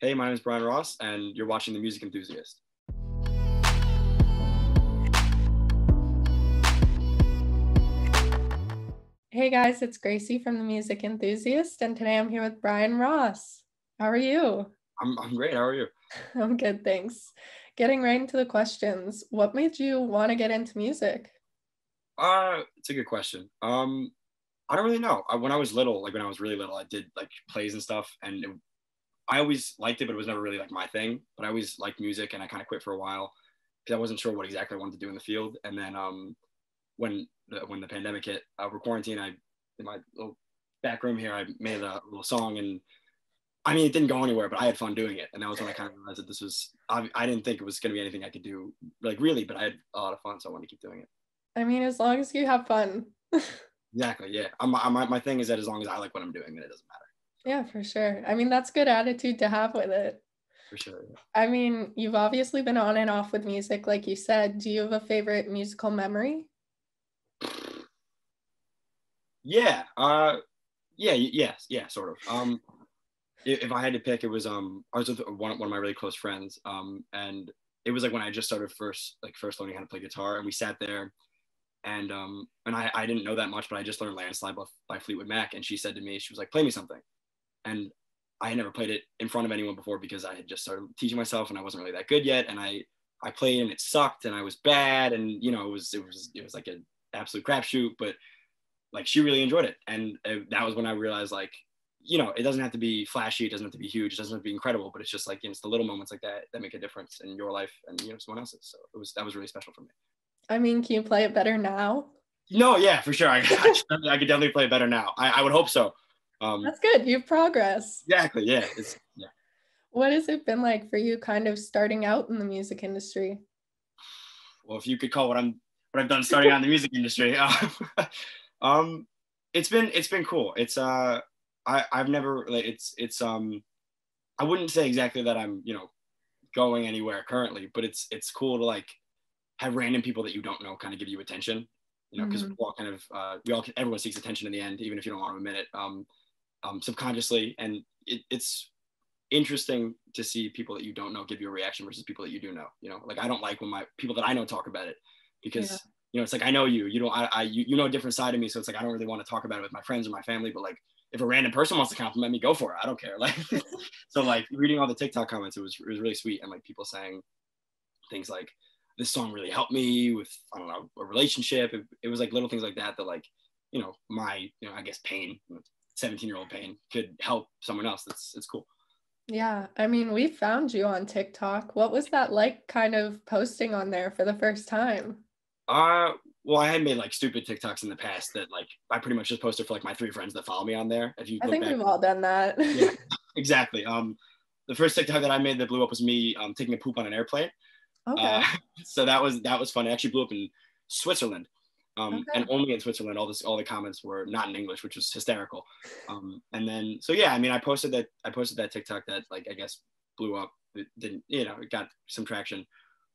Hey, my name is Brian Ross, and you're watching The Music Enthusiast. Hey guys, it's Gracie from The Music Enthusiast, and today I'm here with Brian Ross. How are you? I'm great. How are you? I'm good, thanks. Getting right into the questions. What made you want to get into music? It's a good question. I don't really know. When I was little, like when I was really little, I did like plays and stuff, and I always liked it, but it was never really like my thing. But I always liked music, and I kind of quit for a while because I wasn't sure what exactly I wanted to do in the field. And then when the pandemic hit, we're quarantined. I in my little back room here, I made a little song, and I mean, it didn't go anywhere, but I had fun doing it. And that was when I kind of realized that this was, I didn't think it was going to be anything I could do, like really, but I had a lot of fun. So I wanted to keep doing it. I mean, as long as you have fun. Exactly. Yeah. My thing is that as long as I like what I'm doing, then it doesn't matter. Yeah, for sure. I mean, that's good attitude to have with it. For sure. Yeah. I mean, you've obviously been on and off with music, like you said. Do you have a favorite musical memory? Yeah. Yeah. Sort of. If I had to pick, it was I was with one of my really close friends. And it was like when I just started first learning how to play guitar, and we sat there, and I didn't know that much, but I just learned Landslide by Fleetwood Mac, and she said to me, she was like, play me something. And I had never played it in front of anyone before because I had just started teaching myself and I wasn't really that good yet. And I played and it sucked and I was bad. And, you know, it was like an absolute crapshoot, but like she really enjoyed it. And that was when I realized, like, you know, it doesn't have to be flashy. It doesn't have to be huge. It doesn't have to be incredible, but it's just like, you know, it's the little moments like that that make a difference in your life and, you know, someone else's. So that was really special for me. I mean, can you play it better now? No, yeah, for sure. I could definitely play better now. I would hope so. That's good. You've progressed. Exactly. Yeah. Yeah. What has it been like for you kind of starting out in the music industry? Well, if you could call what I've done starting out in the music industry, um, it's been cool. I've never like I wouldn't say exactly that I'm, you know, going anywhere currently, but it's cool to like have random people that you don't know kind of give you attention, you know, because Mhm. we all kind of everyone seeks attention in the end, even if you don't want to admit it, subconsciously, and it's interesting to see people that you don't know give you a reaction versus people that you do know. You know, like I don't like when my people that I know talk about it Yeah. because you know it's like I know you don't you know a different side of me, so it's like I don't really want to talk about it with my friends or my family, but like if a random person wants to compliment me, go for it. I don't care. Like so like reading all the TikTok comments, it was really sweet, and like people saying things like this song really helped me with I don't know a relationship. It was like little things like that that like you know my you know I guess pain 17-year-old pain could help someone else. It's cool. Yeah, I mean, we found you on TikTok. What was that like kind of posting on there for the first time? Uh, well, I had made like stupid TikToks in the past that like I pretty much just posted for like my 3 friends that follow me on there. If you I look think back, we've all done that. yeah, exactly. The first TikTok that I made that blew up was me taking a poop on an airplane. Uh, Okay. so that was fun. It actually blew up in Switzerland. And Okay. only in Switzerland, all the comments were not in English, which was hysterical. And then, so yeah, I mean, I posted that TikTok that like, I guess blew up. It didn't, you know, it got some traction.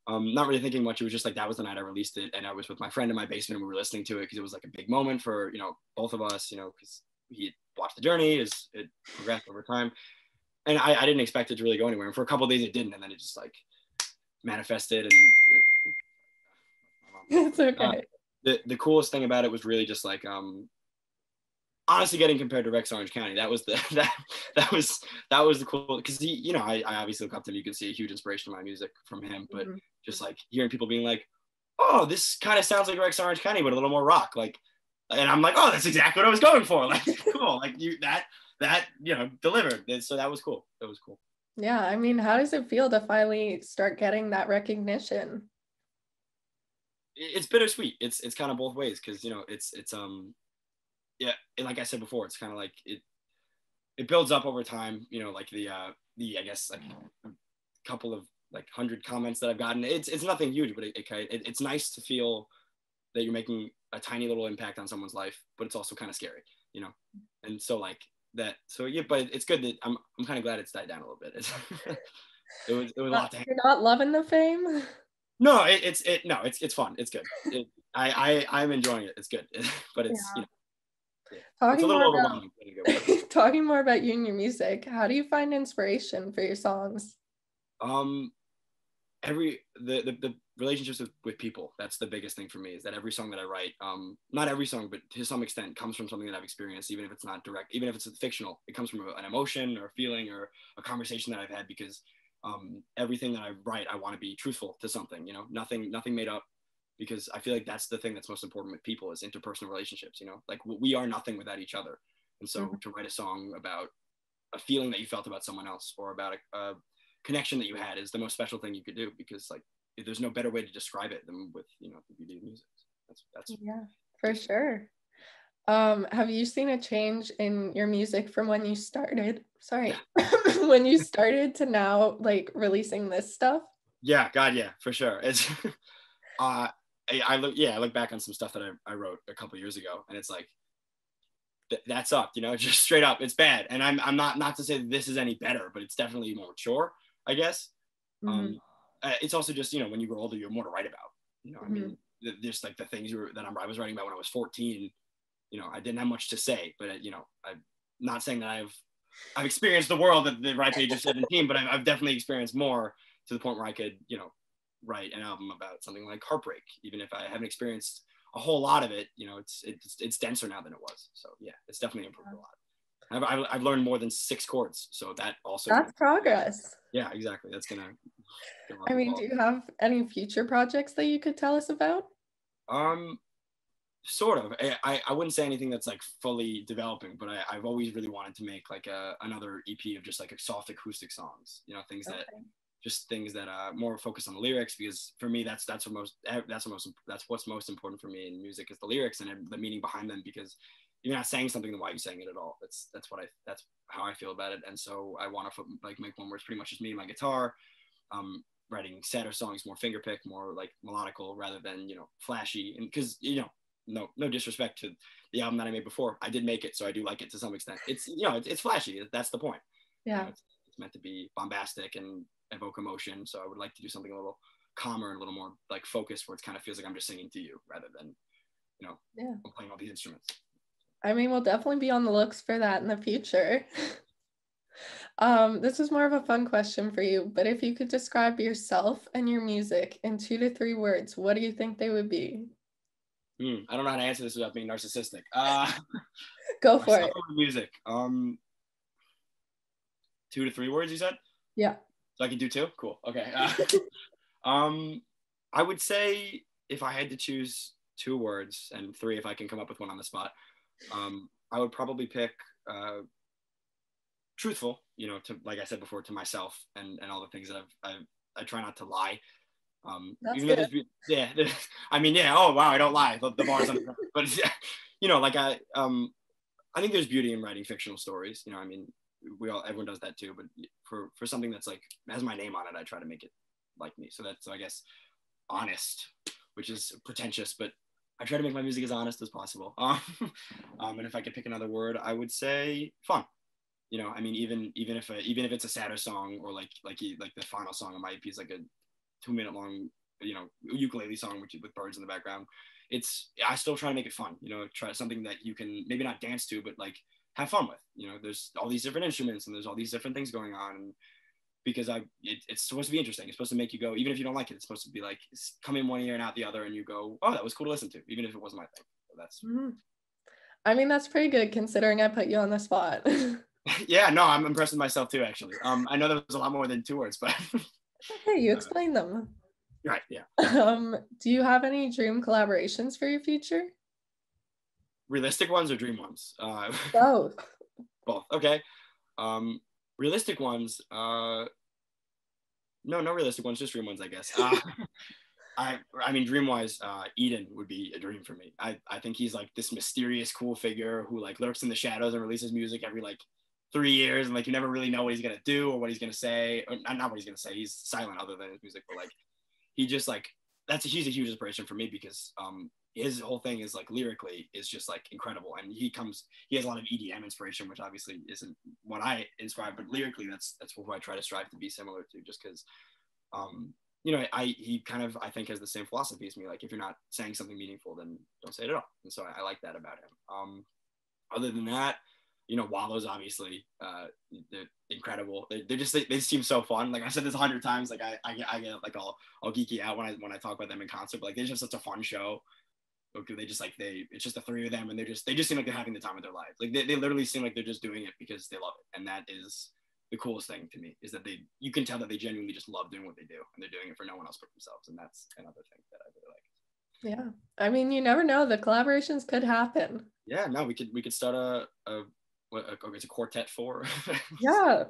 Not really thinking much. It was just like, that was the night I released it. And I was with my friend in my basement and we were listening to it because it was like a big moment for, you know, both of us, you know, because he watched the journey as it progressed over time. And I didn't expect it to really go anywhere. And for a couple of days it didn't. And then it just like manifested and It's uh, okay. the coolest thing about it was really just like honestly getting compared to Rex Orange County. That was the that was the cool because he you know I obviously look up to him. You can see a huge inspiration in my music from him, but Mhm. just like hearing people being like, oh, this kind of sounds like Rex Orange County but a little more rock, like, and I'm like, oh, that's exactly what I was going for. Like cool, like you that you know delivered. So that was cool. That was cool. Yeah, I mean, how does it feel to finally start getting that recognition? It's bittersweet. It's kind of both ways because you know it's yeah, and like I said before, it's kind of like it builds up over time. You know, like the I guess like a couple of like 100 comments that I've gotten. It's nothing huge, but it's nice to feel that you're making a tiny little impact on someone's life, but it's also kind of scary, you know. And so like that. So yeah, but it's good that I'm kind of glad it's died down a little bit. It was a lot to You're not loving the fame? no, it's fun. It's good. I'm enjoying it. It's good, but it's you Yeah. know Yeah. It's a Talking more little about overwhelming in a good way. talking more about you and your music, how do you find inspiration for your songs? Um, the relationships with people, that's the biggest thing for me, is that every song that I write, not every song, but to some extent, comes from something that I've experienced, even if it's not direct, even if it's fictional. It comes from an emotion or a feeling or a conversation that I've had, because everything that I write, I want to be truthful to something, you know, nothing made up, because I feel like that's the thing that's most important with people, is interpersonal relationships, you know, like we are nothing without each other. And so Mhm. to write a song about a feeling that you felt about someone else, or about a connection that you had, is the most special thing you could do, because like there's no better way to describe it than with, you know, the beauty of music. That's Yeah, for just sure. Have you seen a change in your music from when you started, yeah. sorry, when you started to now, like releasing this stuff? Yeah, God, yeah, for sure. It's uh I look back on some stuff that I wrote a couple years ago, and it's like that sucked, you know, just straight up, it's bad. And I'm not to say that this is any better, but it's definitely more mature, I guess. Mhm, um it's also just, you know, when you grow older, you're more to write about, you know, I mhm. mean, just like the things that I was writing about when I was 14, you know, I didn't have much to say, but you know, I'm not saying that I've experienced the world at the ripe age of 17, but I've definitely experienced more, to the point where I could, you know, write an album about something like heartbreak, even if I haven't experienced a whole lot of it. You know, it's denser now than it was. So yeah, it's definitely improved a lot. I've learned more than 6 chords, so that also, That's progress. yeah, exactly. That's gonna go up I the mean, do quality. you have any future projects that you could tell us about? Um, Sort of. I wouldn't say anything that's like fully developing, but I've always really wanted to make like another EP of just like soft acoustic songs, you know, things that, Okay. just things that more focus on the lyrics, because for me that's what's most important for me in music, is the lyrics and the meaning behind them, because if you're not saying something, then why are you saying it at all? That's how I feel about it. And so I want to like make one where it's pretty much just me and my guitar, writing sadder songs, more finger pick, more like melodical, rather than, you know, flashy. And because, you know, no disrespect to the album that I made before, I did make it, so I do like it to some extent. It's, you know, it's flashy. That's the point. You know, Yeah. it's meant to be bombastic and evoke emotion. So I would like to do something a little calmer and a little more like focused, where it kind of feels like I'm just singing to you, rather than, you know, Yeah. I'm playing all these instruments. I mean, we'll definitely be on the looks for that in the future. This is more of a fun question for you, but if you could describe yourself and your music in 2 to 3 words, what do you think they would be? I don't know how to answer this without being narcissistic. Go for Myself it. and music. 2 to 3 words, you said? Yeah. So I can do two? Cool. Okay. Um, I would say, if I had to choose 2 words, and three if I can come up with one on the spot, I would probably pick truthful. You know, to, like I said before, to myself and all the things that I try not to lie. That's Even though good. yeah, I mean, yeah. Oh wow, I don't lie. The bar's on the ground. But you know, like I think there's beauty in writing fictional stories. You know, I mean, everyone does that too. But for something that's like has my name on it, I try to make it like me. So I guess honest, which is pretentious, but I try to make my music as honest as possible. And if I could pick another word, I would say fun. You know, I mean, even if it's a sadder song, or like the final song on my EP is like a 2 minute long, you know, ukulele song with birds in the background. I still try to make it fun. You know, try something that you can maybe not dance to, but like have fun with. You know, there's all these different instruments and there's all these different things going on, and because it's supposed to be interesting. It's supposed to make you go, even if you don't like it. It's supposed to be like come in one ear and out the other, and you go, oh, that was cool to listen to, even if it wasn't my thing. So that's Mhm. I mean, that's pretty good considering I put you on the spot. yeah. No, I'm impressed with myself too. Actually, I know there was a lot more than 2 words, but Okay, you uh, explain them. right, yeah. Do you have any dream collaborations for your future? Realistic ones or dream ones? Both. Both. Okay. Realistic ones. No realistic ones, just dream ones, I guess. I mean, dream wise, Eden would be a dream for me. I think he's like this mysterious, cool figure who like lurks in the shadows and releases music every like 3 years, and like you never really know what he's gonna do or what he's gonna say, or not what he's gonna say. He's silent other than his music, but like he just like he's a huge inspiration for me, because his whole thing is like lyrically is just like incredible, and he has a lot of EDM inspiration, which obviously isn't what I inspire, but lyrically that's what I try to strive to be similar to, just because you know, he kind of I think has the same philosophy as me. Like if you're not saying something meaningful, then don't say it at all. And so I like that about him. Other than that, Wallows obviously, they're incredible. They seem so fun. Like I said this 100 times. Like I get like all geeky out when I talk about them in concert. But like they're just such a fun show. Okay, they just it's just the three of them, and they just seem like they're having the time of their lives. Like they literally seem like they're just doing it because they love it, and that is the coolest thing to me, is that you can tell that they genuinely just love doing what they do, and they're doing it for no one else but themselves, and that's another thing that I really like. Yeah, I mean, you never know, the collaborations could happen. Yeah, no, we could start it's a quartet four. Yeah,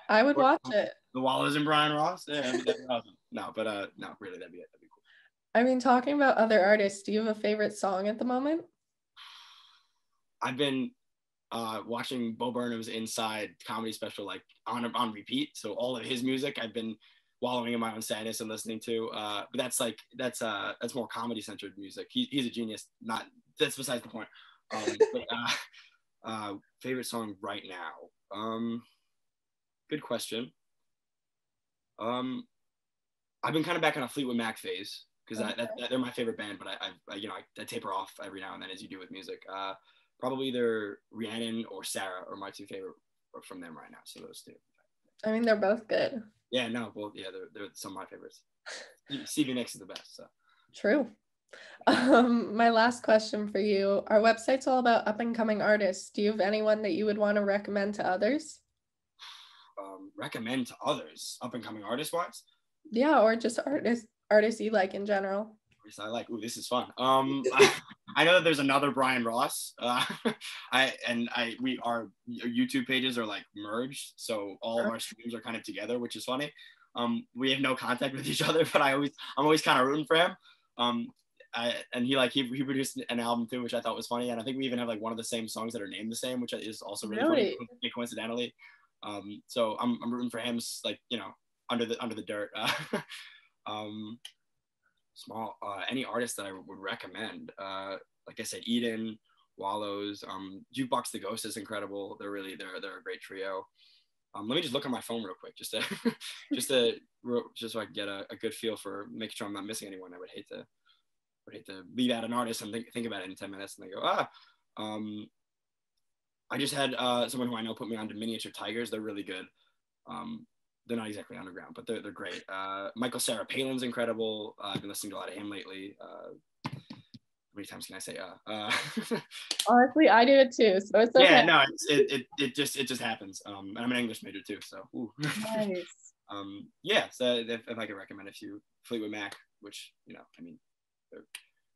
I would watch it. The Wallows and Brian Ross. Yeah, that'd be awesome. No, but no, really, that'd be cool. I mean, talking about other artists, do you have a favorite song at the moment? I've been watching Bo Burnham's Inside comedy special like on repeat. So all of his music I've been wallowing in my own sadness and listening to. But that's more comedy centered music. He's a genius. That's besides the point. Favorite song right now. Good question. I've been kind of back on a Fleetwood Mac phase, because they're my favorite band, but I taper off every now and then, as you do with music. Probably either Rhiannon or Sarah are my two favorite from them right now. So those two. I mean, they're both good. Yeah, no, well, yeah, they're some of my favorites. Stevie Nicks is the best. So. True. My last question for you. Our website's all about up and coming artists. Do you have anyone that you would want to recommend to others? Recommend to others, up and coming artist wise? Yeah, or just artists you like in general. I like. Ooh, this is fun. I know that there's another Brian Ross. Our YouTube pages are like merged, so all of our streams are kind of together, which is funny. We have no contact with each other, but I'm always kind of rooting for him. And he produced an album too, which I thought was funny, and I think we even have like one of the same songs that are named the same, which is also really funny, coincidentally. So I'm rooting for him, like, under the dirt. Small any artist that I would recommend, like I said, Eden, Wallows, Jukebox the Ghost is incredible. They're a great trio. Let me just look on my phone real quick, just so I can get a good feel for making sure I'm not missing anyone. I would hate to leave out an artist and think about it in 10 minutes and they go I just had someone who I know put me onto Miniature Tigers. They're really good. They're not exactly underground, but they're great. Michael Sarah Palin's incredible. I've been listening to a lot of him lately. How many times can I say? Honestly, I do it too, so it's okay. Yeah, no, it just happens. And I'm an English major too, so. Ooh. Nice. Yeah, so if I could recommend a few, Fleetwood Mac, which they're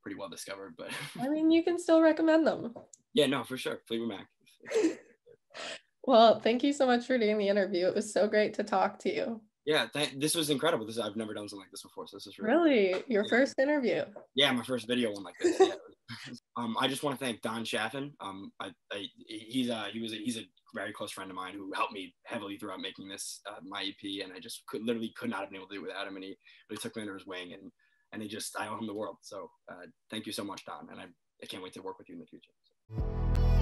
pretty well discovered, but. I mean, you can still recommend them. Yeah, no, for sure, Fleetwood Mac. Well, thank you so much for doing the interview. It was so great to talk to you. Yeah, this was incredible. I've never done something like this before, so this is really your first interview. Yeah, my first video one like this. Yeah. I just want to thank Don Chaffin. He's a very close friend of mine who helped me heavily throughout making this my EP, and I just could not have been able to do it without him. And he took me under his wing, and I owe him the world. So thank you so much, Don, and I can't wait to work with you in the future. So.